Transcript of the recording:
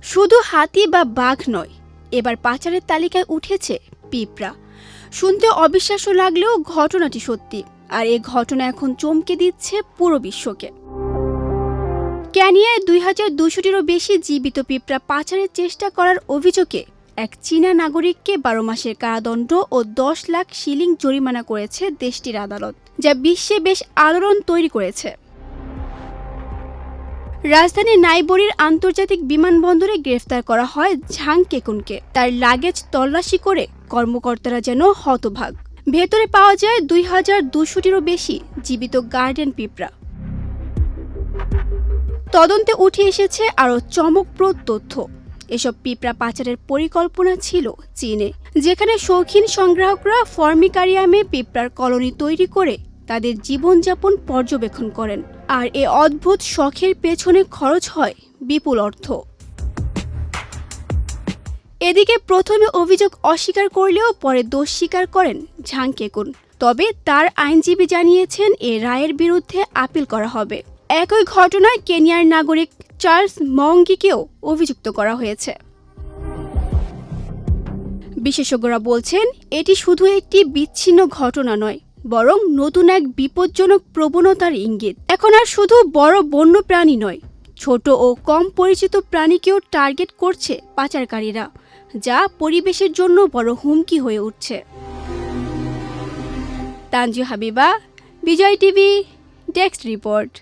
শুধু হাতি বা বাঘ নয়, এবার পাচারের তালিকায় উঠেছে পিঁপড়া। শুনতে অবিশ্বাস্য লাগলেও ঘটনাটি সত্যি, আর এই ঘটনা এখন চমকে দিচ্ছে পুরো বিশ্বকে। কেনিয়ায় 2200টিরও বেশি জীবিত পিঁপড়া পাচারের চেষ্টা করার অভিযোগে এক চীনা নাগরিককে 12 মাসের কারাদণ্ড ও 10 লাখ শিলিং জরিমানা করেছে দেশটির আদালত, যা বিশ্বে বেশ আলোড়ন তৈরি করেছে। রাজধানীর নাইবরির আন্তর্জাতিক বিমানবন্দরে গ্রেফতার করা হয় ঝাং কেকুনকে। তার লাগেজ তল্লাশি করে কর্মকর্তারা যেন হতবাক। ভেতরে পাওয়া যায় 2200টিরও বেশি জীবিত গার্ডেন পিঁপড়া। তদন্তে উঠে এসেছে আরও চমকপ্রদ তথ্য। এসব পিঁপড়া পাচারের পরিকল্পনা ছিল চীনে, যেখানে শৌখিন সংগ্রাহকরা ফর্মিকারিয়ামে পিঁপড়ার কলোনি তৈরি করে তাদের জীবনযাপন পর্যবেক্ষণ করেন। আর এ অদ্ভুত শখের পেছনে খরচ হয় বিপুল অর্থ। এদিকে প্রথমে অভিযোগ অস্বীকার করলেও পরে দোষ স্বীকার করেন ঝাং কেকুন। তবে তার আইনজীবী জানিয়েছেন এ রায়ের বিরুদ্ধে আপিল করা হবে। একই ঘটনায় কেনিয়ার নাগরিক চার্লস মঙ্গিকেও অভিযুক্ত করা হয়েছে। বিশেষজ্ঞরা বলছেন, এটি শুধু একটি বিচ্ছিন্ন ঘটনা নয়, বরং নতুন এক বিপজ্জনক প্রবণতার ইঙ্গিত। এখন আর শুধু বড় বন্য প্রাণী নয়, ছোট ও কম পরিচিত প্রাণীকেও টার্গেট করছে পাচারকারীরা, যা পরিবেশের জন্য বড় হুমকি হয়ে উঠছে। তানজু হাবিবা, বিজয় টিভি, ডেস্ক রিপোর্ট।